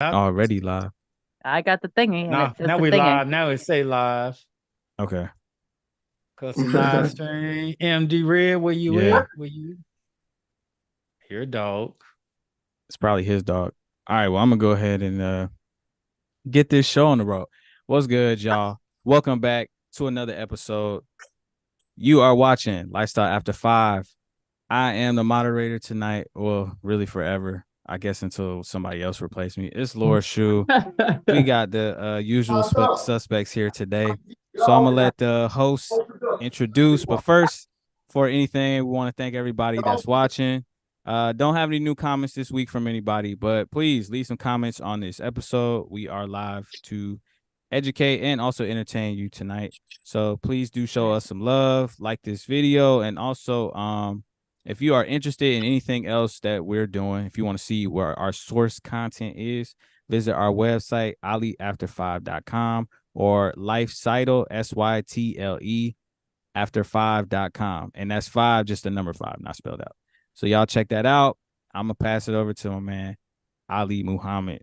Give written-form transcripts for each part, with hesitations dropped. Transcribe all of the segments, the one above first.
Already live. I got the thingy, and it Now, says now the we thingy. live. Now it say live. Okay. Custom live stream. MD Red, where you Yeah. at? Where you? Here, dog. It's probably his dog. All right. Well, I'm gonna go ahead and get this show on the road. What's good, y'all? Welcome back to another episode. You are watching Lifestyle After 5. I am the moderator tonight. Well, really forever. I guess until somebody else replaces me. It's Laura Shu. We got the usual suspects here today. So I'm gonna let the host introduce. But first, for anything, we want to thank everybody that's watching. Don't have any new comments this week from anybody, but please leave some comments on this episode. We are live to educate and also entertain you tonight. So please do show us some love, like this video, and also if you are interested in anything else that we're doing, if you want to see where our source content is, visit our website, aliafter5.com or lifecytle, SYTLE, after5.com. And that's five, just the number five, not spelled out. So y'all check that out. I'm going to pass it over to my man, Ali Muhammad.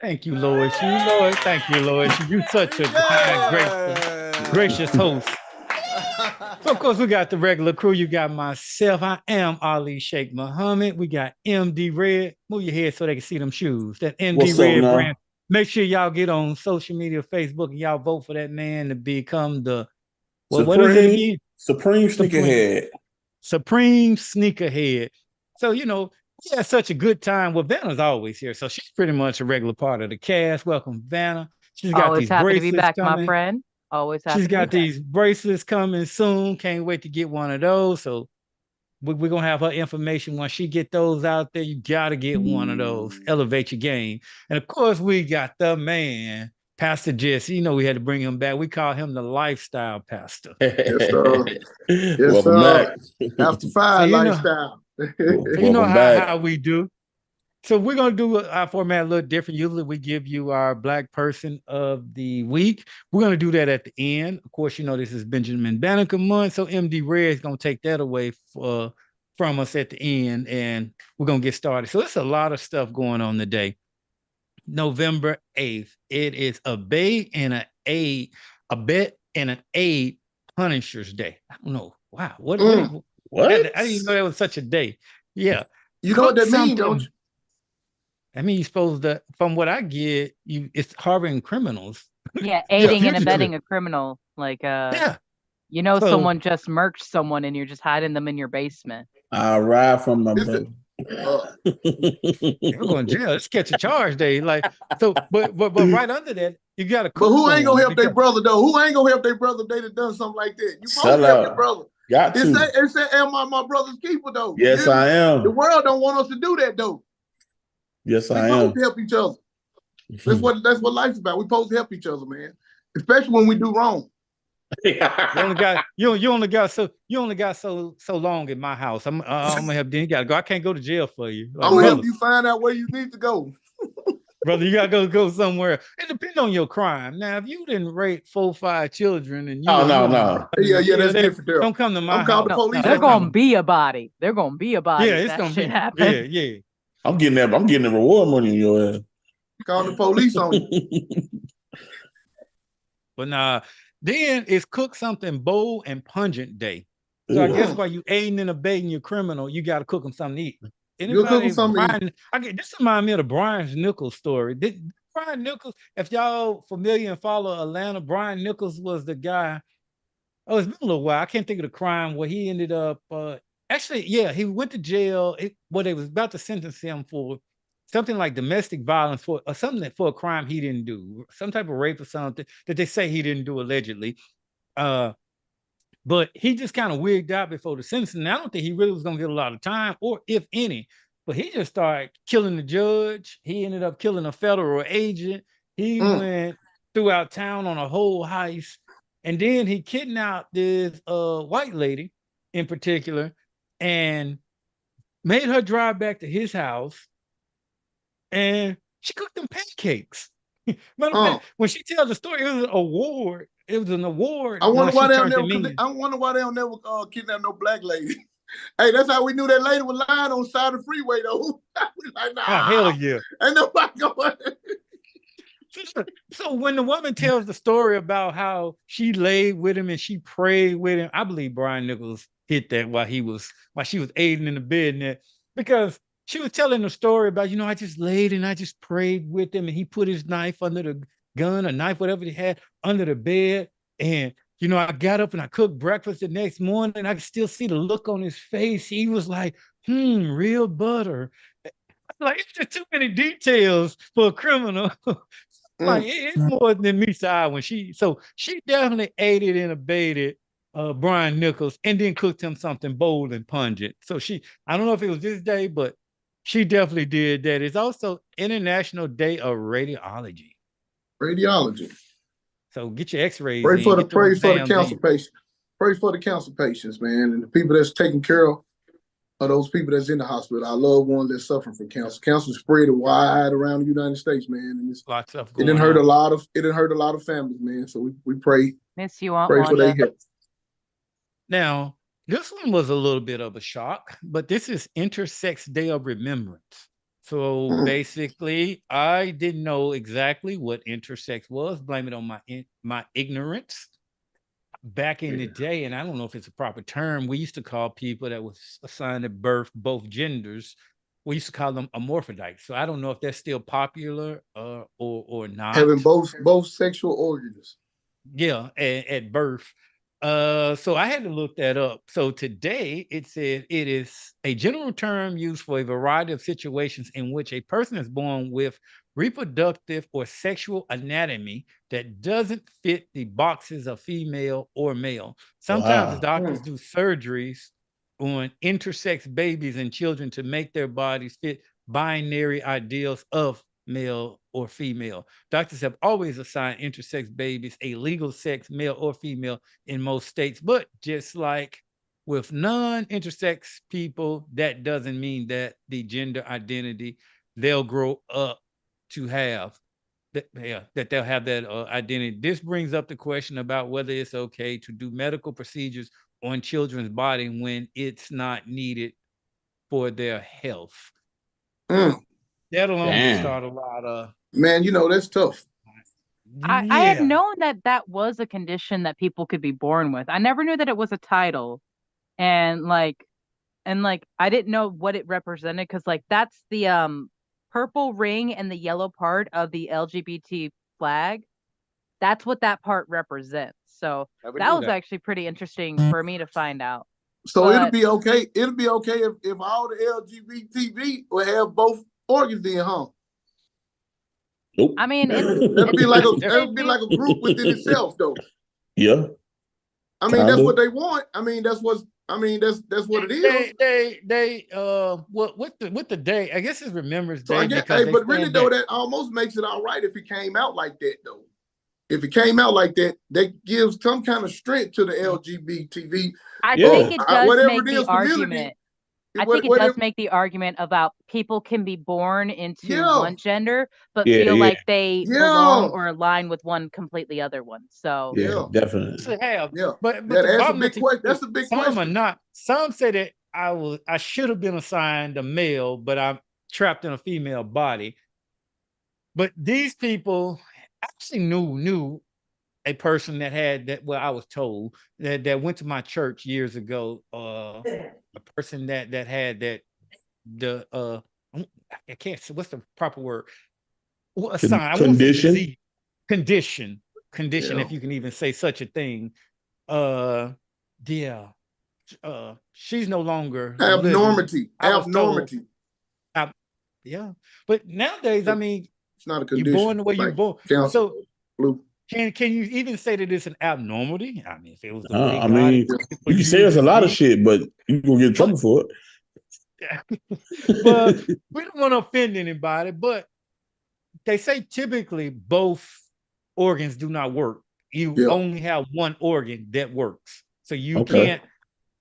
Thank you, Lord. Lord. Thank you, Lord. You such a kind, gracious host. So, of course, we got the regular crew. You got myself. I am Ali Sheikh Muhammad. We got MD Red. Move your head so they can see them shoes. That MD Red brand. Make sure y'all get on social media, Facebook, and y'all vote for that man to become the what is it again? Supreme Sneakerhead. Supreme Sneakerhead. So, we had such a good time. Well, Vanna's always here, so she's pretty much a regular part of the cast. Welcome, Vanna. She's got Always these happy to be bracelets back, my coming. friend. Always happy. She's got these bracelets coming soon. Can't wait to get one of those. So we're gonna have her information once she get those out there. You gotta get one of those. Elevate your game. And of course, we got the man, Pastor Jesse. We had to bring him back. We call him the lifestyle pastor. Yes, sir. Yes, sir. After 5 lifestyle. How we do. So we're going to do our format a little different. Usually we give you our Black Person of the Week. We're going to do that at the end. Of course, this is Benjamin Banneker month. So MD Red is going to take that away from us at the end, and we're going to get started. So it's a lot of stuff going on today. November 8th. It is a bet and an aid Punishers Day. I don't know. Wow. What? I didn't even know that was such a day. Yeah. You know what that means, don't you? I mean, you're supposed to, from what I get, it's harboring criminals. Yeah, aiding and abetting a criminal. Like, someone just murked someone and you're just hiding them in your basement. I ride from my brother. You're going to jail. Let's catch a charge day. But right under that, you got to. But who ain't gonna help their brother though? Who ain't gonna help their brother? They done something like that. You supposed to help your brother. Got to. It said, "Am I my brother's keeper?" Though. Yes, I am. The world don't want us to do that though. Yes, I am. We supposed to help each other. That's what life's about. We supposed to help each other, man. Especially when we do wrong. you only got so long in my house. I'm gonna help. Then you gotta go. I can't go to jail for you. I'm gonna help you find out where you need to go. Brother, you gotta go somewhere. It depends on your crime. Now, if you didn't rape 4, 5 children and no. Yeah, that's different. Don't come to my house. The police. They're gonna be a body. They're gonna be a body. Yeah, it's gonna be. Happen. Yeah. I'm getting the reward money in your ass. Call the police on you. But then it's cook something bold and pungent day. So I guess while you aiding and abetting your criminal, you got to cook them something to eat. Anybody? This reminds me of the Brian Nichols story. Brian Nichols, if y'all familiar and follow Atlanta, Brian Nichols was the guy. Oh, it's been a little while. I can't think of the crime where he ended up. He went to jail. They was about to sentence him for something like domestic violence for a crime he didn't do, some type of rape or something that they say he didn't do allegedly. But he just kind of wigged out before the sentencing. I don't think he really was going to get a lot of time, or if any. But he just started killing the judge. He ended up killing a federal agent. He went throughout town on a whole heist. And then he kidnapped this white lady in particular and made her drive back to his house. And she cooked them pancakes. When she tells the story, it was an award. It was an award. I wonder why they don't never kidnap no black lady. Hey, that's how we knew that lady was lying on the side of the freeway, though. We like, nah. Oh, hell yeah. Ain't nobody going. So when the woman tells the story about how she laid with him and she prayed with him, I believe Brian Nichols hit that while she was aiding in the bed in there, because she was telling the story about, I just laid and I just prayed with him, and he put his knife under the gun, a knife, whatever he had, under the bed. And I got up and I cooked breakfast the next morning. I could still see the look on his face. He was like, real butter. Like, it's just too many details for a criminal. Like, it's more than meets the eye when she definitely aided and abetted Brian Nichols, and then cooked him something bold and pungent. So I don't know if it was this day, but she definitely did that. It's also International Day of Radiology. Radiology. So get your x-rays. Praise for the cancer patients. Praise for the cancer patients, man, and the people that's taking care of those people that's in the hospital, our loved ones that's suffering from cancer. Cancer spread wide around the United States, man. And lots of it didn't hurt a lot of families, man. So we pray. Miss you, Aunt pray Wanda. for their health. Now, this one was a little bit of a shock, but this is Intersex Day of Remembrance. So basically, I didn't know exactly what intersex was. Blame it on my ignorance. Back in the day, and I don't know if it's a proper term, we used to call people that was assigned at birth both genders, we used to call them hermaphrodites. So I don't know if that's still popular or not. Having both sexual organs. Yeah, at birth. So I had to look that up. So today it said it is a general term used for a variety of situations in which a person is born with reproductive or sexual anatomy that doesn't fit the boxes of female or male. Sometimes the doctors do surgeries on intersex babies and children to make their bodies fit binary ideals of male or female. Doctors have always assigned intersex babies a legal sex, male or female, in most states. But just like with non-intersex people, that doesn't mean that the gender identity they'll grow up to have, that they'll have that identity. This brings up the question about whether it's okay to do medical procedures on children's body when it's not needed for their health. That alone can start a lot of... Man, that's tough. I had known that was a condition that people could be born with. I never knew that it was a title. And I didn't know what it represented, because that's the purple ring and the yellow part of the LGBT flag. That's what that part represents. So that was actually pretty interesting for me to find out. So it'll be okay. It'll be okay if all the LGBT will have both organs in, huh? Nope. I mean, that'd be like a group within itself, though. Yeah. I mean, that's what they want. I mean, that's what it is. They with the day, I guess it's Remembrance Day. So I guess, but really though, that almost makes it all right if it came out like that, though. If it came out like that, that gives some kind of strength to the LGBT. I think it does make the argument. I think it does make the argument about people can be born into one gender, but feel like they belong or align with one completely other one. So definitely. But that's a big question. That's a big question. Some are not. Some say that I should have been assigned a male, but I'm trapped in a female body. But these people actually knew a person that had that. Well, I was told that went to my church years ago. A person that had that I can't say what's the proper word. A sign. Condition. Condition. If you can even say such a thing. She's no longer abnormality. But nowadays, I mean, it's not a condition. You're born the way you're born. So blue. Can you even say that it's an abnormality? I mean, if it was the way I mean, you can say there's a lot of shit, but you're gonna get in trouble for it. But we don't want to offend anybody, but they say typically both organs do not work. You only have one organ that works. So you can't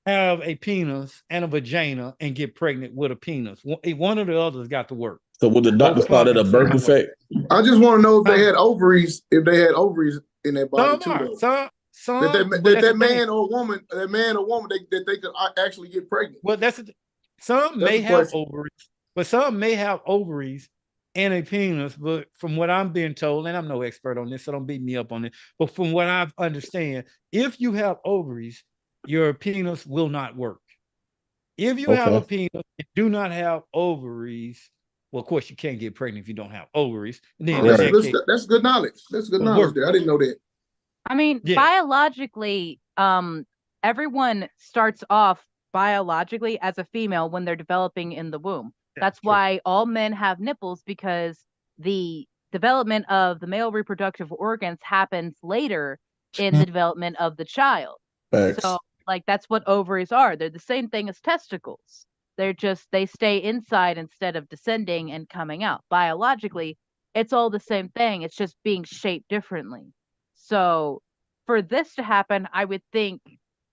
have a penis and a vagina and get pregnant with a penis. One or the other's got to work. So would the doctor call that a birth defect? I just want to know if they had ovaries. If they had ovaries in their body too. that man or woman, that they could actually get pregnant. Well, some may have ovaries, but some may have ovaries and a penis. But from what I'm being told, and I'm no expert on this, so don't beat me up on it. But from what I understand, if you have ovaries, your penis will not work. If you have a penis and do not have ovaries, well, of course, you can't get pregnant if you don't have ovaries. Then that's good knowledge. That's good knowledge there. I didn't know that. I mean, biologically, everyone starts off biologically as a female when they're developing in the womb. That's why all men have nipples, because the development of the male reproductive organs happens later in the development of the child. Thanks. So, like, that's what ovaries are. They're the same thing as testicles. They stay inside instead of descending and coming out. Biologically, it's all the same thing. It's just being shaped differently. So for this to happen, I would think,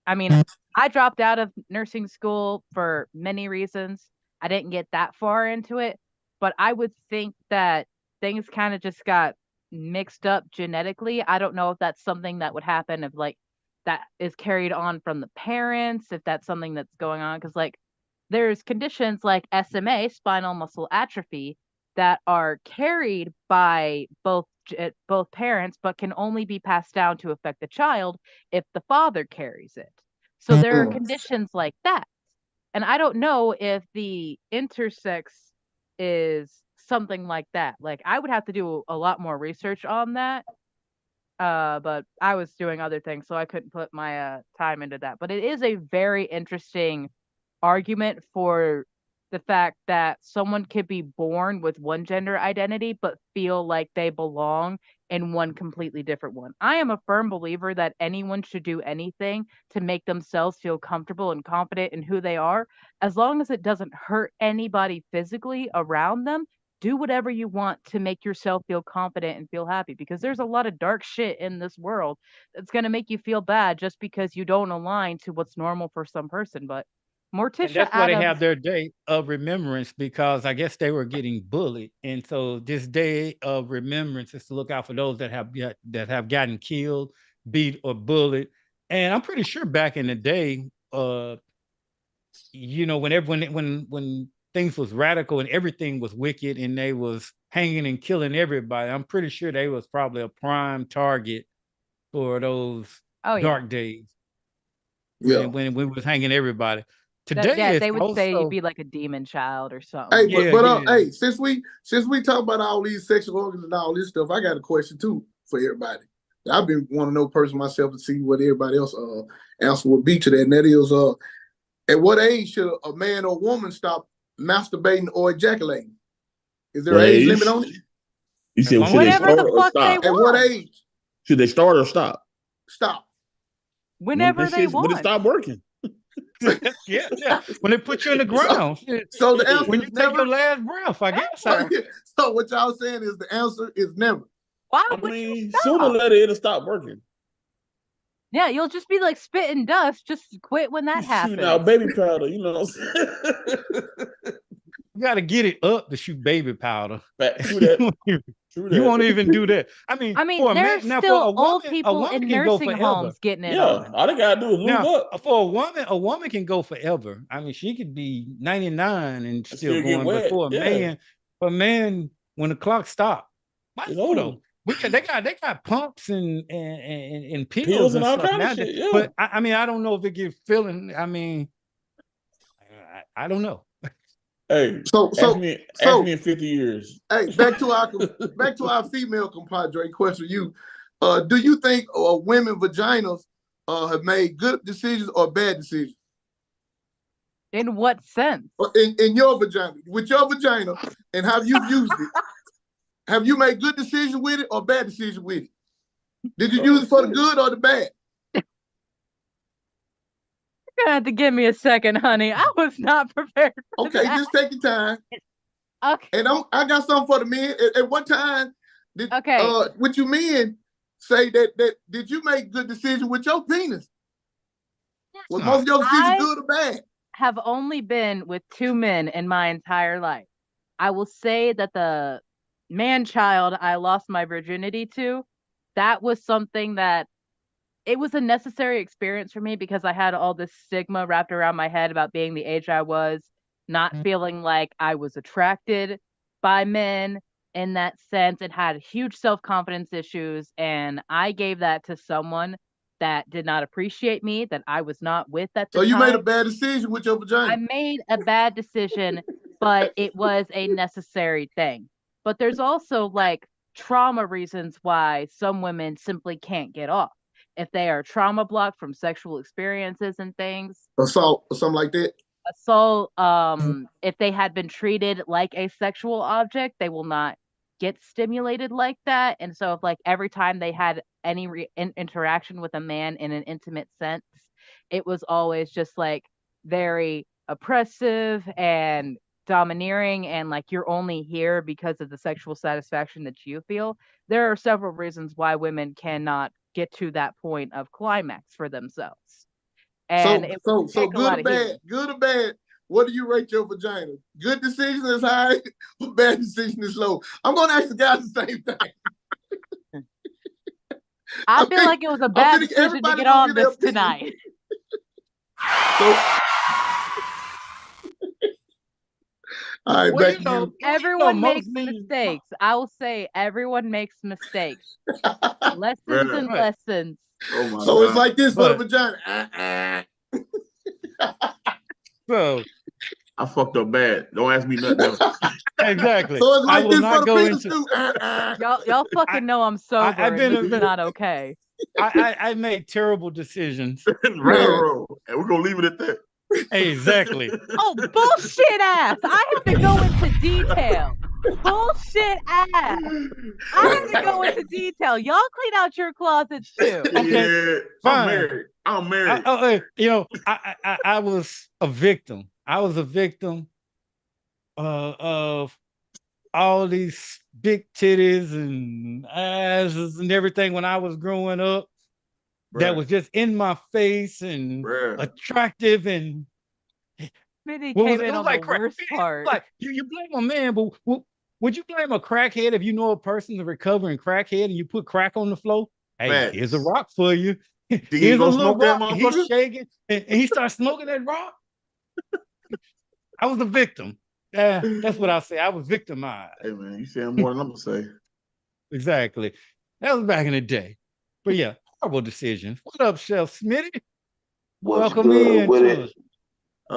I mean, I dropped out of nursing school for many reasons. I didn't get that far into it, but I would think that things kind of just got mixed up genetically. I don't know if that's something that would happen if like that is carried on from the parents, if that's something that's going on. Cause like there's conditions like SMA, spinal muscle atrophy, that are carried by both parents, but can only be passed down to affect the child if the father carries it. So there are conditions like that. And I don't know if the intersex is something like that. Like I would have to do a lot more research on that. But I was doing other things, so I couldn't put my time into that. But it is a very interesting argument for the fact that someone could be born with one gender identity but feel like they belong in one completely different one. I am a firm believer that anyone should do anything to make themselves feel comfortable and confident in who they are, as long as it doesn't hurt anybody physically around them. Do whatever you want to make yourself feel confident and feel happy, because there's a lot of dark shit in this world that's going to make you feel bad just because you don't align to what's normal for some person. But Morticia and that's why they have their day of remembrance, because I guess they were getting bullied, and so this day of remembrance is to look out for those that have gotten killed, beat, or bullied. And I'm pretty sure back in the day, you know, when things was radical and everything was wicked and they was hanging and killing everybody, I'm pretty sure they was probably a prime target for those dark days. When we was hanging everybody. Today, they would say you'd be like a demon child or something. Hey, hey, since we talk about all these sexual organs and all this stuff, I got a question too for everybody. I've been wanting to know person myself to see what everybody else answer would be to that. And that is, at what age should a man or woman stop masturbating or ejaculating? Is there an age limit on it? You said should they start or stop? At what age should they start or stop? Stop. Whenever they want. When it stop working. yeah. When they put you in the ground. So the answer when you take your last breath, I guess. So what y'all saying is the answer is never. Why would you stop? Sooner or later it'll stop working. Yeah, you'll just be like spitting dust. Just quit when that happens. Shoot out baby powder, you know what I'm saying? You got to get it up to shoot baby powder. True that. You won't even do that. I mean, there's still old people in nursing homes getting it on. All they gotta do is lube up. For a woman can go forever. I mean, she could be 99 and still going. But for a man, when the clock stops, they got pumps and pills and all kind of shit. Yeah. But I mean, I don't know if it gets feeling. I mean, I don't know. Hey, ask me in 50 years. Hey, back to our female compadre question. You, do you think women vaginas have made good decisions or bad decisions? In what sense? In your vagina, with your vagina, and how you've used it. Have you made good decisions with it or bad decisions with it? Did you use it for the good or the bad? You're gonna have to give me a second, honey. I was not prepared for that. Just take your time. Okay. And I got something for the men. At what time did what you men say that did you make good decisions with your penis? Was most of your decisions good or bad? Have only been with 2 men in my entire life. I will say that the man child I lost my virginity to, that was something that it was a necessary experience for me because I had all this stigma wrapped around my head about being the age I was, not feeling like I was attracted by men in that sense, and had huge self-confidence issues. And I gave that to someone that did not appreciate me, that I was not with at the So you time. made a bad decision with your vagina. I made a bad decision, but it was a necessary thing. But there's also like trauma reasons why some women simply can't get off. If they are trauma blocked from sexual experiences and things, Assault or something like that. assault, if they had been treated like a sexual object, they will not get stimulated like that. And so if like every time they had any interaction with a man in an intimate sense, it was always just like very oppressive and domineering, and like you're only here because of the sexual satisfaction that you feel. There are several reasons why women cannot get to that point of climax for themselves. And so good or bad, good or bad, what do you rate your vagina? Good decision is high, or bad decision is low? I'm gonna ask the guys the same thing. I feel like it was a bad decision to get on this tonight. So, all right, back to you. Everyone makes mistakes. I will say everyone makes mistakes. Lessons and lessons. Oh my God. It's like this for the vagina. So I fucked up bad. Don't ask me nothing else. Exactly. So it's like this for the penis into... too. Y'all fucking know I'm sober. This is not okay. I made terrible decisions. Right, and we're gonna leave it at that. Exactly. Oh, bullshit ass. I have to go into detail. Bullshit ass. I have to go into detail. Y'all clean out your closets too. Yeah, I'm married. I was a victim. I was a victim of all these big titties and asses and everything when I was growing up. That was just in my face and attractive, and Smitty came in on the worst part. Like you blame a man, but would you blame a crackhead if you know a person's a recovering crackhead and you put crack on the floor? Hey, here's a rock for you. Here's a little rock. He's shaking and he starts smoking that rock. I was a victim. That's what I say. I was victimized. Hey man, you saying more than I'm gonna say. Exactly. That was back in the day. But yeah, horrible decisions. What up, Chef Smitty? Welcome in to us.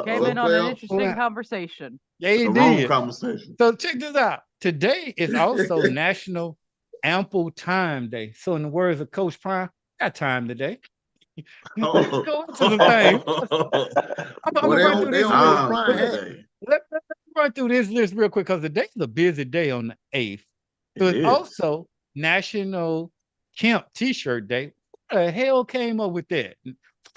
Came in on an interesting conversation. Yeah, you did. Conversation. So check this out. Today is also National Ample Time Day. So in the words of Coach Prime, got time today. Let's go into the thing. I'm gonna run through this. Let's run through this list real quick because today's a busy day on the 8th. So it's also National Camp T-shirt Day. What the hell came up with that?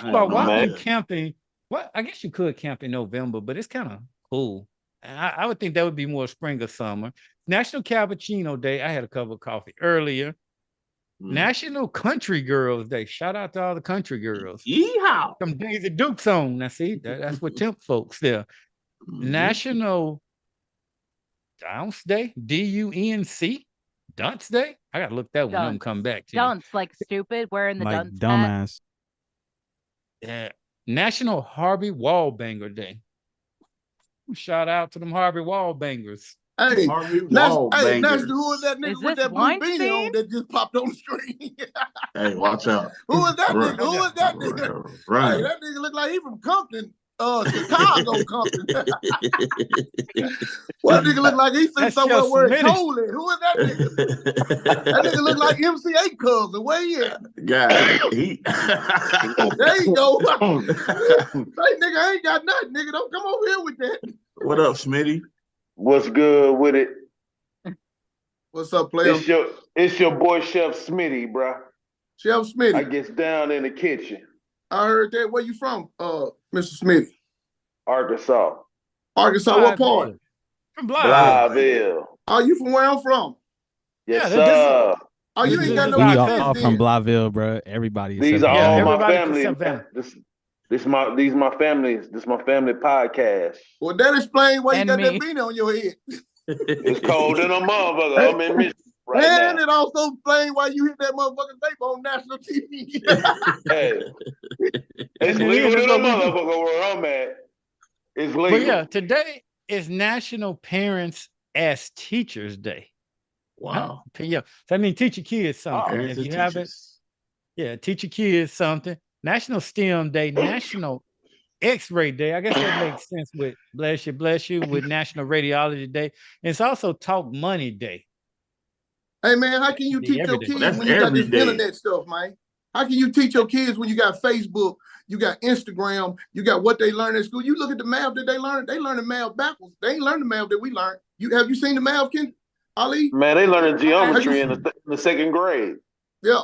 Why are you camping? Well, I guess you could camp in November, but it's kind of cool. I would think that would be more spring or summer. National Cappuccino Day. I had a cup of coffee earlier. National Country Girls Day. Shout out to all the country girls. Yeehaw. Some Daisy Dukes on. Now, see, that's what temp folks there. National Dunce Day. D-U-N-C. Dunce Day. I got to look that one up and come back to Dunce, like stupid, wearing the dunce dumbass. Yeah. National Harvey Wallbanger Day. Shout out to them Harvey Wallbangers. Hey, Harvey that's who is that nigga with that blue beanie on that just popped on the screen? Hey, watch out. Who is that nigga? Who is that nigga? Right. Hey, that nigga look like he from Compton, Chicago Compton. What nigga look like he's in somewhere where it's cold at? Who is that nigga? That nigga look like MC8 cousin. Where he at? Guy, there you go. Hey, nigga, I ain't got nothing, nigga. Don't come over here with that. What up, Smitty? What's good with it? What's up, player? It's your boy Chef Smitty, bro. Chef Smitty. I gets down in the kitchen. I heard that. Where you from, Mr. Smitty? Arkansas. Arkansas, what part? From Blytheville. Are you from where I'm from? Yes, sir. Oh, you ain't got no. We all from Blytheville, bro. Everybody. These are all my family. This my family. This my family podcast. Well, that explains why you got that beanie on your head. It's cold in a motherfucker. I'm in Michigan. right and now. it also explains why you hit that motherfucking vape on national TV. Hey, it's legal in the motherfucker where I'm at. It's legal. But yeah, today is National Parents as Teachers Day. Wow. Yeah. So I mean, teach your kids something. Parents If as you have it, yeah, teach your kids something. National STEM Day, National X-ray Day. I guess that makes sense with bless you, with National Radiology Day. And it's also Talk Money Day. Hey man, how can you teach your kids when you got this internet stuff, man? How can you teach your kids when you got Facebook, you got Instagram, you got what they learn in school? You look at the math that they learn the math backwards. They ain't learn the math that we learned. Have you seen the math, Ken? Ali? Man, they learning geometry in the second grade. Yeah.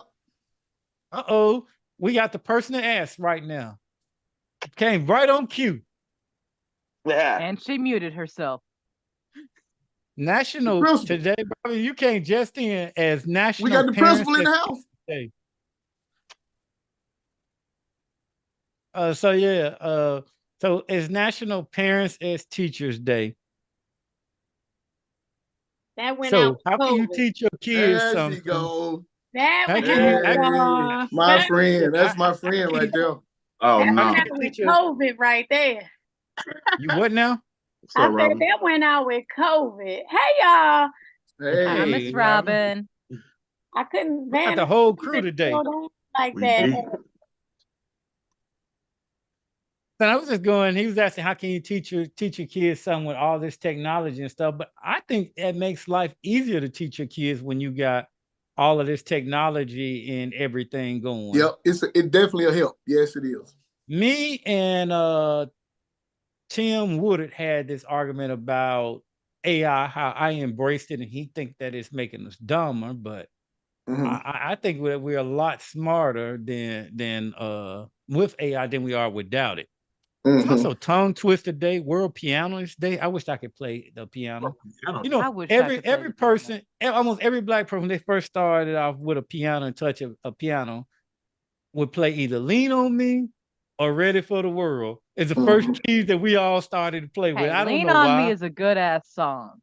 Uh-oh. We got the person to ask right now. Came right on cue. Yeah. And she muted herself. National today, bro. You came just in as National. We got the principal in the house. Day. So it's National Parents as Teachers Day. That went out. So how can you teach your kids there something? She go. That went out. My friend. That's my friend right there. Oh, that no. went out with COVID right there. You what now? I said that went out with COVID. Hey, y'all. Hey, Miss Robin. I couldn't got the whole crew today. Like that. So I was just going, he was asking, how can you teach your kids something with all this technology and stuff? But I think it makes life easier to teach your kids when you got all of this technology and everything going. Yep, it definitely a help. Yes, it is. Me and Tim Woodard had this argument about AI, how I embraced it, and he think that it's making us dumber, but I think we're a lot smarter than with AI than we are without it. It's also Tongue Twister Day, World Pianist Day. I wish I could play the piano. You know, every person, almost every Black person, when they first started off with a piano and touch a piano, would play either Lean on Me or Ready for the World. It's the first keys that we all started to play with. I don't know why. Lean on Me is a good ass song.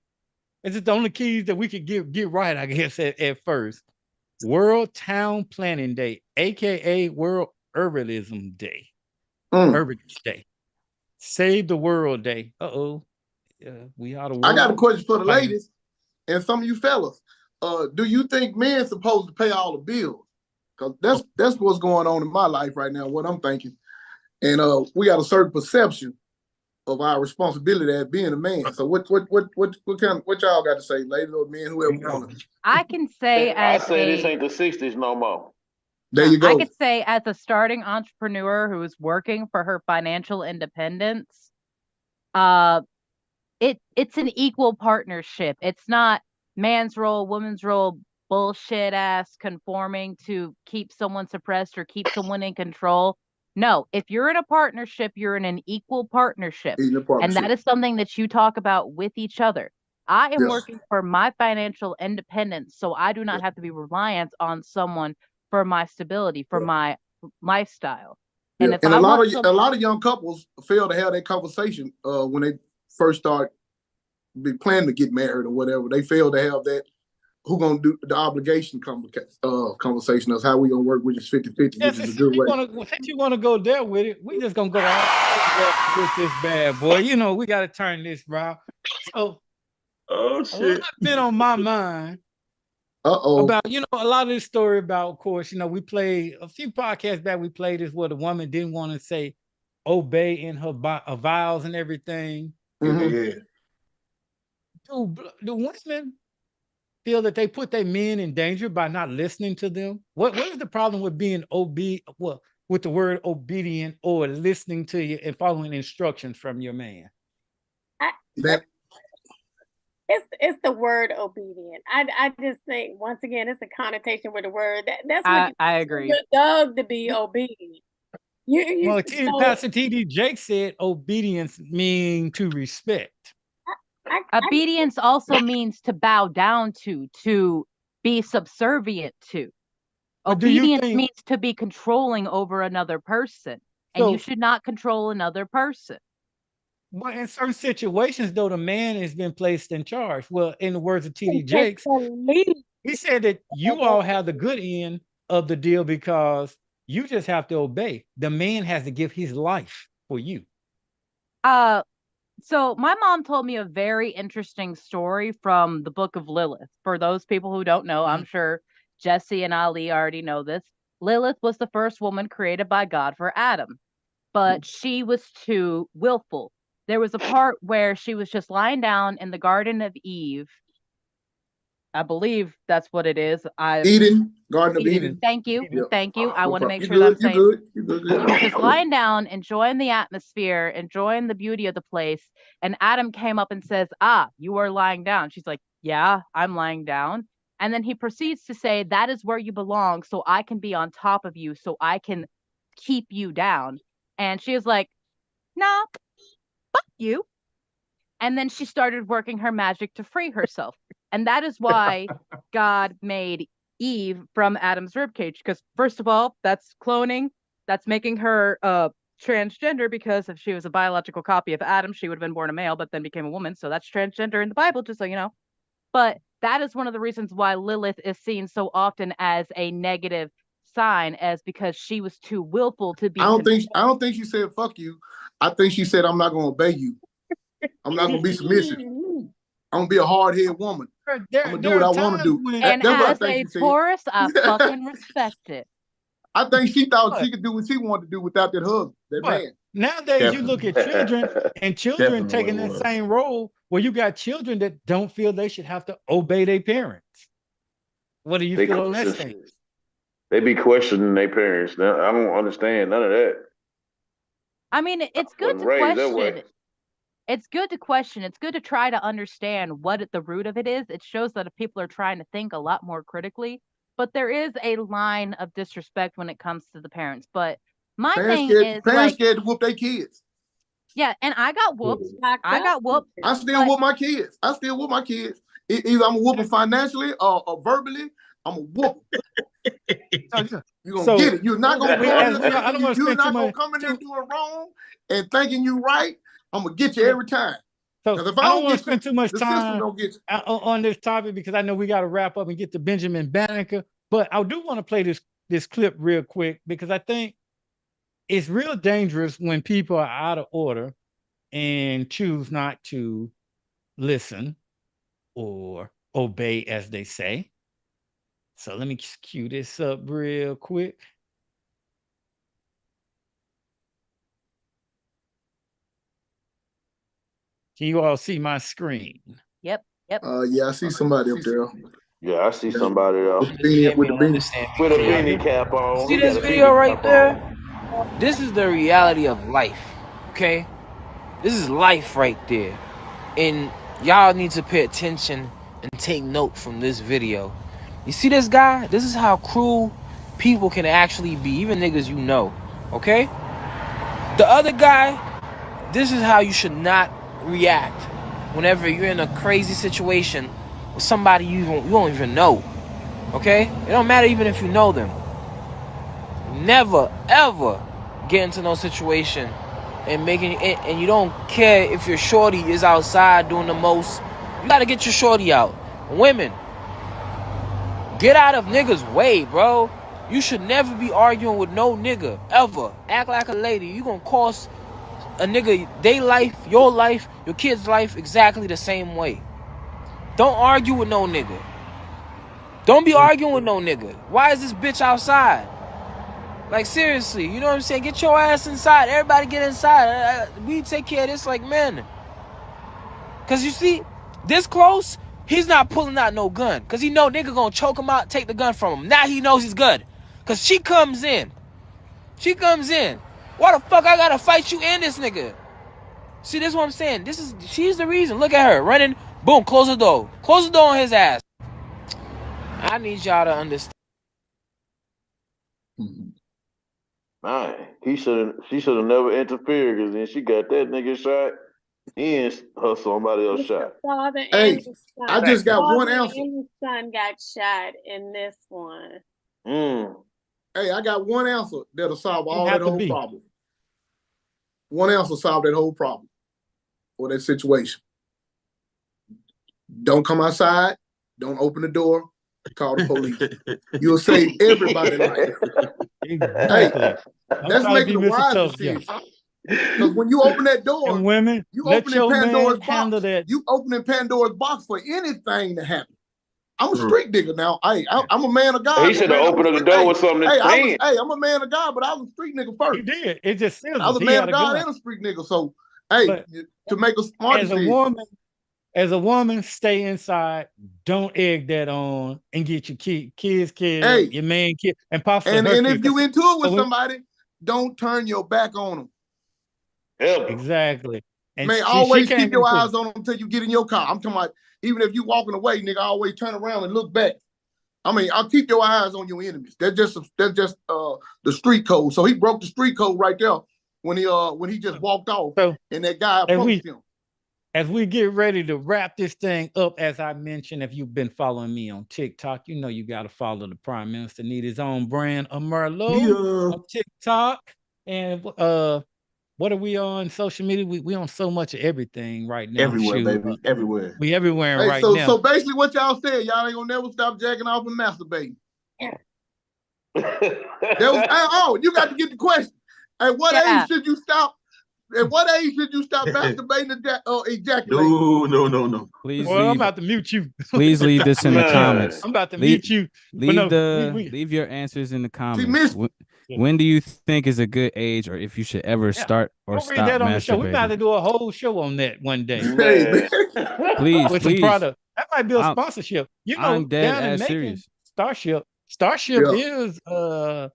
It's just the only keys that we could get right, I guess, at first. World Town Planning Day, aka World Urbanism Day. Urbanist Day. Save the World Day. We are the world. I got a question for the ladies and some of you fellas. Do you think men supposed to pay all the bills? Because that's what's going on in my life right now, what I'm thinking. And we got a certain perception of our responsibility as being a man. So what y'all got to say, ladies or men, whoever want to? I can say this ain't the 60s no more. There you go. I could say as a starting entrepreneur who is working for her financial independence, it's an equal partnership. It's not man's role, woman's role, bullshit ass conforming to keep someone suppressed or keep someone in control. No, if you're in a partnership, you're in an equal partnership. And that is something that you talk about with each other. I am working for my financial independence, so I do not have to be reliant on someone for my stability, for my lifestyle. And if a lot of young couples fail to have that conversation when they first start planning to get married or whatever. They fail to have that who gonna do the obligation conversation of how we gonna work with this 50-50, which is a good way. Since you want to go there with it, we just gonna go out with this bad boy. You know, we gotta turn this route. So shit. What's been on my mind about, a lot of this story about, of course, we played a few podcasts back, we played this where the woman didn't want to say obey in her vows and everything. Yeah. Do women feel that they put their men in danger by not listening to them? What is the problem with being with the word obedient or listening to you and following instructions from your man? It's the word obedient. I just think, once again, it's a connotation with the word. That's what I agree. Your dog to be obedient. Pastor T.D. Jake said obedience means to respect. Obedience also means to bow down to be subservient to. Obedience means to be controlling over another person, and you should not control another person. Well, in certain situations, though, the man has been placed in charge. Well, in the words of T.D. Jakes, He said that you all have the good end of the deal because you just have to obey. The man has to give his life for you. So my mom told me a very interesting story from the book of Lilith. For those people who don't know, I'm sure Jesse and Ali already know this. Lilith was the first woman created by God for Adam, but she was too willful. There was a part where she was just lying down in the Garden of Eve. I believe that's what it is. Garden of Eden. Thank you. Yep. Thank you. I want to make You sure that I'm good, you saying good, you good, she was good. just lying down, enjoying the atmosphere, enjoying the beauty of the place. And Adam came up and says, "Ah, you are lying down." She's like, "Yeah, I'm lying down." And then he proceeds to say, "That is where you belong, so I can be on top of you, so I can keep you down." And she is like, "Nah, fuck you." And then she started working her magic to free herself. And that is why God made Eve from Adam's ribcage. Because, first of all, that's cloning. That's making her transgender, because if she was a biological copy of Adam, she would have been born a male, but then became a woman. So that's transgender in the Bible, just so you know. But that is one of the reasons why Lilith is seen so often as a negative sign, as because she was too willful to be. I don't think she said fuck you. I think she said I'm not gonna obey you. I'm not gonna be submissive. I'm gonna be a hard-headed woman. I'm gonna do what I want to do. And as a Taurus, I fucking respect it. I think she thought she could do what she wanted to do without that husband, that man. Nowadays, you look at children, and children taking that same role where you got children that don't feel they should have to obey their parents. What do you feel on that thing? They be questioning their parents. Now, I don't understand none of that. I mean, it's good to question. It's good to question. It's good to try to understand what at the root of it is. It shows that if people are trying to think a lot more critically, but there is a line of disrespect when it comes to the parents. But my thing is, parents scared to whoop their kids. Yeah, and I got whooped. I got whooped. I still whoop my kids. Either I'm gonna whoop them financially or verbally. I'm gonna whoop them. You're gonna get it. You're not gonna you're not gonna come in there doing wrong and thinking you right. I'm gonna get you every time. So if I don't want to spend too much time on this topic, because I know we got to wrap up and get to Benjamin Banneker, but I do want to play this clip real quick, because I think it's real dangerous when people are out of order and choose not to listen or obey, as they say. So let me cue this up real quick. Can you all see my screen? Yep. Yeah, I see somebody up there. Yeah, I see somebody else. With a beanie cap on. See this video right there? This is the reality of life, okay? This is life right there. And y'all need to pay attention and take note from this video. You see this guy? This is how cruel people can actually be, even niggas you know, okay? The other guy, this is how you should not react whenever you're in a crazy situation with somebody you don't even know, okay? It don't matter even if you know them. Never, ever get into no situation and you don't care if your shorty is outside doing the most. You gotta get your shorty out. Women, get out of niggas' way, bro. You should never be arguing with no nigga, ever. Act like a lady. You gonna cost a nigga their life, your kid's life exactly the same way. Don't argue with no nigga. Don't be arguing with no nigga. Why is this bitch outside? Like, seriously, you know what I'm saying? Get your ass inside. Everybody get inside. We take care of this like men. Because you see, this close, he's not pulling out no gun. Because he know nigga gonna choke him out, take the gun from him. Now he knows he's good. Because she comes in. Why the fuck I gotta fight you and this nigga? See, this is what I'm saying. She's the reason. Look at her running. Boom, close the door. Close the door on his ass. I need y'all to understand. She should have never interfered, because then she got that nigga shot and somebody else shot. Hey, I just got one answer. His son got shot in this one. Hey, I got one answer that'll solve all that whole problem. One answer solve that whole problem or that situation. Don't come outside. Don't open the door. Call the police. You'll save everybody's life. Exactly. Hey, that's making a wise decision. Because when you open that door, and women, you let opening your Pandora's man handle box. that. You opening Pandora's box for anything to happen. I'm a street nigga now. I'm a man of God. He should have opened up the door with something in his hand. I'm a man of God, but I was a street nigga first. He did. It just says I was a man of God and a street nigga. So, to make a smart decision. As a woman, stay inside. Don't egg that on and get your kids killed, your man killed, and possibly and if you into it with somebody, don't turn your back on them. Exactly. And man, always keep your eyes on them until you get in your car. I'm talking about even if you walking away, nigga, always turn around and look back. I mean, I'll keep your eyes on your enemies. That's just the street code. So he broke the street code right there when he just walked off and that guy approached him. As we get ready to wrap this thing up, as I mentioned, if you've been following me on TikTok, you know you got to follow the Prime Minister. Need his own brand of Merlot on TikTok. And what are we on social media? We on so much of everything right now. Everywhere, baby. Everywhere. We everywhere right now. So basically what y'all said, y'all ain't gonna never stop jacking off and masturbating. You got to get the question. At what age should you stop? At what age should you stop masturbating or ejaculating? No. Please I'm about to mute you. Please leave this in the comments. I'm about to mute you. Leave your answers in the comments. When do you think is a good age, or if you should ever start or stop masturbating? We're about to do a whole show on that one day. Please. Some product. That might be a sponsorship. You know, I'm dead down in ass Macon, serious. Starship is a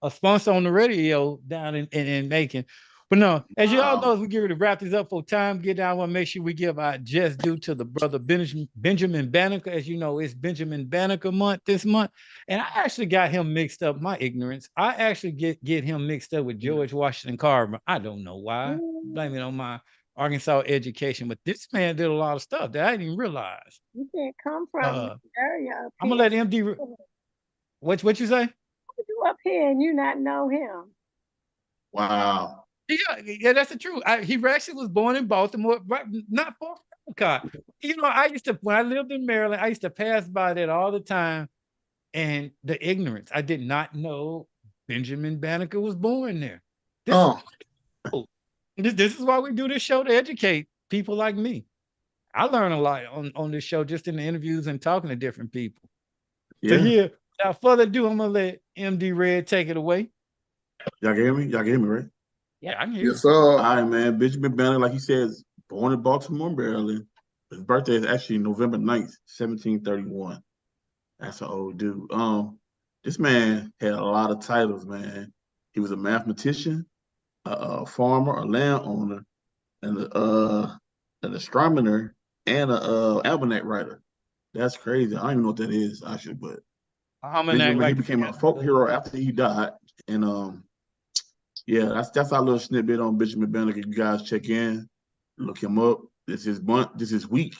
sponsor on the radio down in Macon. But no, as you all know, as we get ready to wrap this up for time, I want to make sure we give our just due to the brother Benjamin Banneker. As you know, it's Benjamin Banneker month this month. And I actually got him mixed up, my ignorance. I actually get him mixed up with George Washington Carver. I don't know why. Blame it on my Arkansas education. But this man did a lot of stuff that I didn't even realize. You can't come from the area. I'm going to let MD... What you say? You up here and you not know him. Wow. Yeah, that's the truth. He actually was born in Baltimore, right, not far from Epcot. You know, when I lived in Maryland, I used to pass by that all the time, and the ignorance. I did not know Benjamin Banneker was born there. This is why we do this show, to educate people like me. I learn a lot on this show just in the interviews and talking to different people. So without further ado, I'm gonna let MD Red take it away. Y'all can hear me? Y'all can hear me, right? Yeah, I can hear you. Yes, sir. All right, man. Benjamin Banneker, like he says, born in Baltimore, Maryland. His birthday is actually November 9th, 1731. That's an old dude. This man had a lot of titles, man. He was a mathematician, a farmer, a landowner, and an astronomer, and an almanac writer. That's crazy. I don't even know what that is, actually, but he became a folk hero after he died. And that's our little snippet on Benjamin Banneker. You guys check in, look him up. This is week.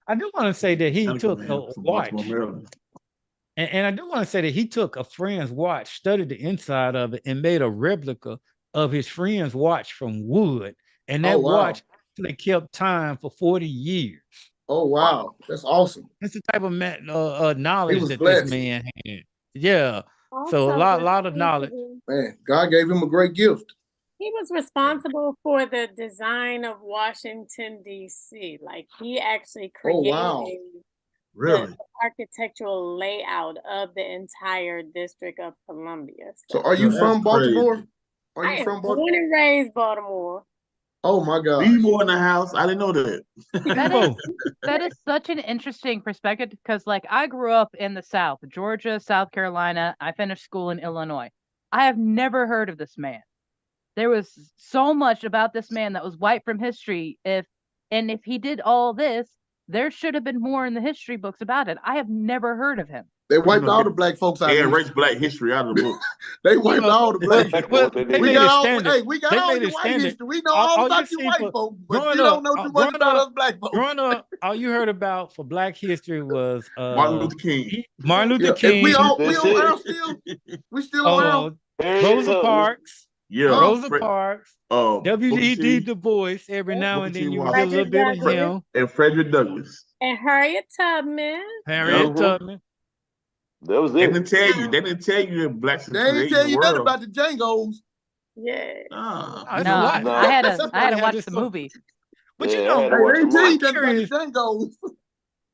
I do want to say that he took a watch. And I do want to say that he took a friend's watch, studied the inside of it, and made a replica of his friend's watch from wood. And that watch actually kept time for 40 years. Oh, wow. That's awesome. That's the type of knowledge that this man had. Yeah. So a lot of knowledge. Man, God gave him a great gift. He was responsible for the design of Washington, D.C. Like, he actually created the architectural layout of the entire District of Columbia. So are you from Baltimore? I am born and raised Baltimore. Oh my God. Be more in the house. I didn't know that. That is such an interesting perspective, because like I grew up in the South, Georgia, South Carolina. I finished school in Illinois. I have never heard of this man. There was so much about this man that was wiped from history. If he did all this, there should have been more in the history books about it. I have never heard of him. They wiped all the black folks out. They erased black history out of the book. They wiped all the black folks. We got all your white history. We know all about you white folks, but you don't know too much about us black folks. Growing up, all you heard about for black history was Martin Luther King. Martin Luther King. We still around. Rosa Parks. Yeah, Rosa Parks, W.E.D. Du Bois. Every now and then you can get a little bit of him. And Frederick Douglass. And Harriet Tubman. Harriet Tubman. That was it. They didn't tell you that blacks they ain't tell you nothing about the Django's. Yeah. No, I had to watch the movie. But you know,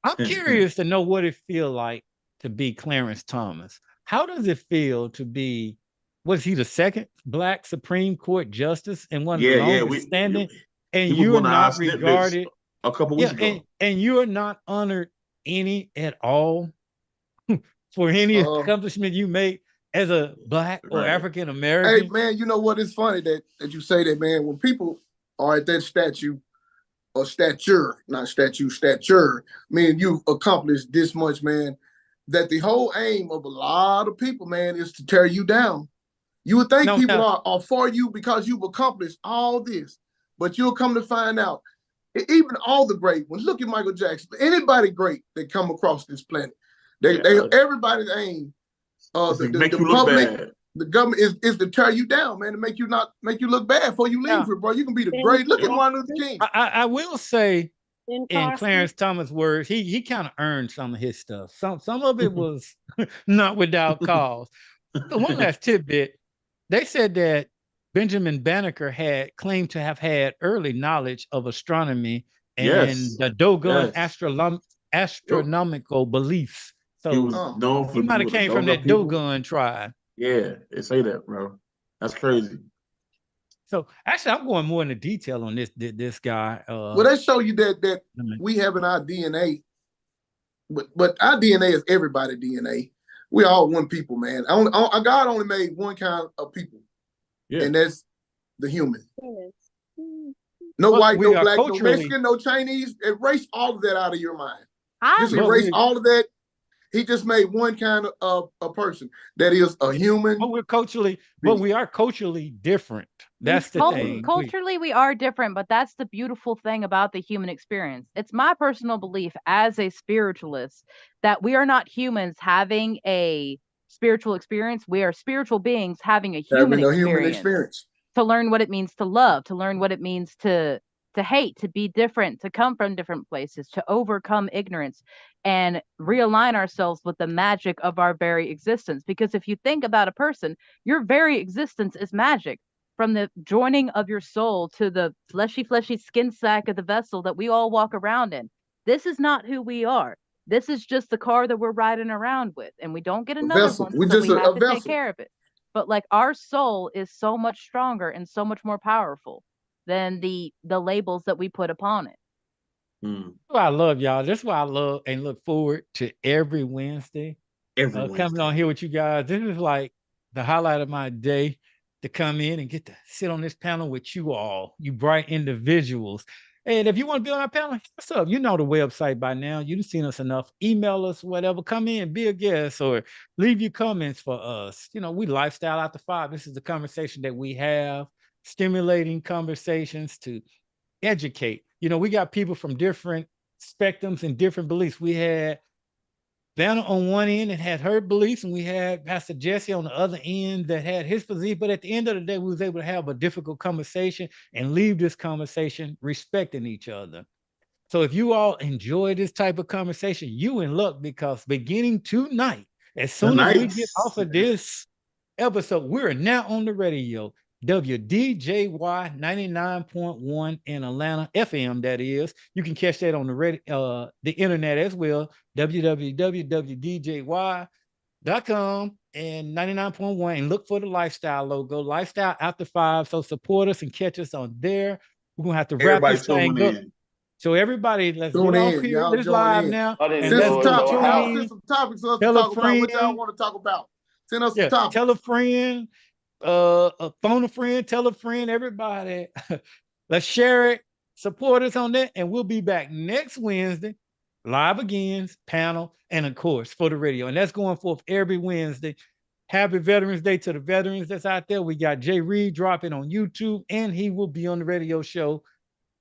I'm curious to know what it feels like to be Clarence Thomas. How does it feel to be, was he the second black Supreme Court justice and one of the longest standing? And you're not regarded a couple weeks ago. And you're not honored any at all for any accomplishment you made as a black or African American. Hey man, you know what? It's funny that you say that, man. When people are at that stature, meaning you've accomplished this much, man, that the whole aim of a lot of people, man, is to tear you down. You would think people are for you because you've accomplished all this, but you'll come to find out, even all the great ones, look at Michael Jackson, anybody great that come across this planet, everybody's aim, the government is to tear you down, man, to make you look bad before you leave here, bro. You can be the great. Look at Martin Luther King. I will say, in Clarence Thomas' words, he kind of earned some of his stuff. Some of it was not without cause. The one last tidbit, they said that Benjamin Banneker had claimed to have had early knowledge of astronomy and the Dogon astronomical beliefs. So he was known for, he might have came from that Dogon tribe. Yeah, they say that, bro. That's crazy. So actually, I'm going more into detail on this guy. Well, that show you that we have in our DNA, but our DNA is everybody's DNA. We all one people, man. God only made one kind of people, and that's the human. No white, no black, no Mexican, no Chinese. Erase all of that out of your mind. Just erase all of that. He just made one kind of a person that is a human. But we are culturally different. That's the thing. Culturally, we are different, but that's the beautiful thing about the human experience. It's my personal belief as a spiritualist that we are not humans having a spiritual experience. We are spiritual beings having a human experience. To learn what it means to love, to learn what it means to hate, to be different, to come from different places, to overcome ignorance and realign ourselves with the magic of our very existence. Because if you think about a person, your very existence is magic. From the joining of your soul to the fleshy skin sack of the vessel that we all walk around in. This is not who we are. This is just the car that we're riding around with. And we don't get another one, so we have to take care of it. But like our soul is so much stronger and so much more powerful than the labels that we put upon it. I love y'all. That's why I love and look forward to every Wednesday. Coming on here with you guys. This is like the highlight of my day, to come in and get to sit on this panel with you all, you bright individuals. And if you want to be on our panel, what's up? You know the website by now. You've seen us enough. Email us, whatever. Come in, be a guest, or leave your comments for us. You know, we Lifestyle After 5. This is the conversation that we have, stimulating conversations to educate. You know, we got people from different spectrums and different beliefs. We had Vanna on one end that had her beliefs, and we had Pastor Jesse on the other end that had his belief. But at the end of the day, we was able to have a difficult conversation and leave this conversation respecting each other. So if you all enjoy this type of conversation, you in luck, because beginning tonight, as soon as we get off of this episode, we're now on the radio. WDJY 99.1 in Atlanta, FM, that is. You can catch that on the internet as well, www.djy.com and 99.1, and look for the Lifestyle logo, Lifestyle After 5. So support us and catch us on there. We're gonna have to wrap this thing up. So everybody, let's get off here. It's live now. Send some topics for us to talk about. What y'all want to talk about? Send us some topics. Tell a friend. Phone a friend, tell a friend, everybody. Let's share it, support us on that, and we'll be back next Wednesday, live again, panel, and of course for the radio. And that's going forth every Wednesday. Happy Veterans Day to the veterans that's out there. We got Jay Reed dropping on YouTube, and he will be on the radio show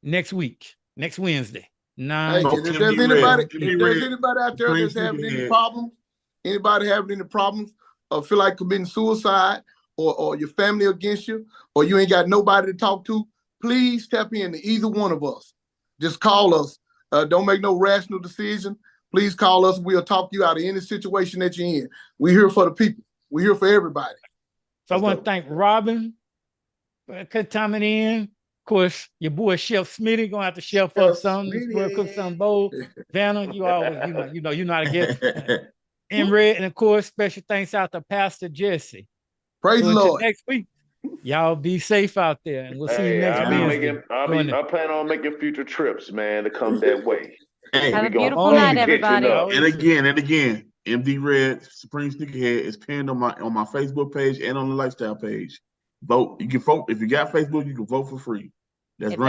next week, next Wednesday. If there's anybody out there that's having any problems, or feel like committing suicide, or your family against you, or you ain't got nobody to talk to, please tap into either one of us. Just call us. Don't make no rational decision. Please call us. We'll talk you out of any situation that you're in. We're here for the people. We're here for everybody. So I want to thank Robin for coming in. Of course, your boy Chef Smitty gonna have to chef up something. We'll cook some bowl. Vanna, you always, you know how to get in red. And of course, special thanks out to Pastor Jesse. Praise the Lord. Next week. Y'all be safe out there, and we'll see you next Wednesday. I plan on making future trips, man, to come that way. Hey, have a beautiful night, everybody. And again, MD Red Supreme Sneakerhead is pinned on my Facebook page and on the Lifestyle page. Vote. You can vote if you got Facebook. You can vote for free. If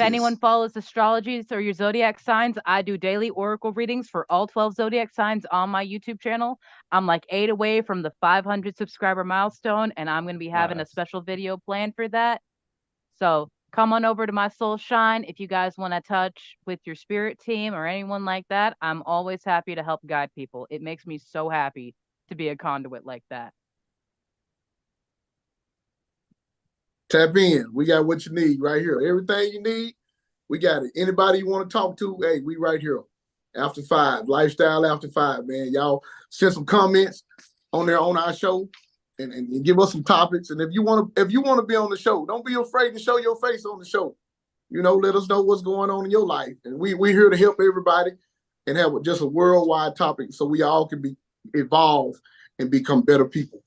anyone follows astrologies or your zodiac signs, I do daily oracle readings for all 12 zodiac signs on my YouTube channel. I'm like 8 away from the 500 subscriber milestone, and I'm going to be having a special video planned for that. So come on over to my Soul Shine if you guys want to touch with your spirit team or anyone like that. I'm always happy to help guide people. It makes me so happy to be a conduit like that. Tap in. We got what you need right here. Everything you need, we got it. Anybody you want to talk to, hey, we right here. After 5, Lifestyle After 5, man. Y'all send some comments on our show and give us some topics. And if you want to be on the show, don't be afraid to show your face on the show. Let us know what's going on in your life. And we're here to help everybody and have just a worldwide topic so we all can evolve and become better people.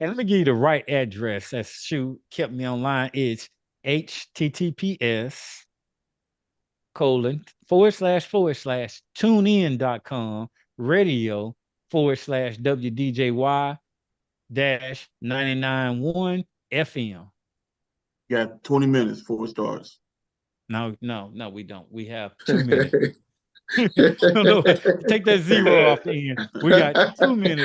And let me give you the right address. That Shu kept me online. It's https://tunein.com radio/WDJY-991 FM. You got 20 minutes before it starts. No, we don't. We have 2 minutes. No, take that 0 off the end. We got 2 minutes.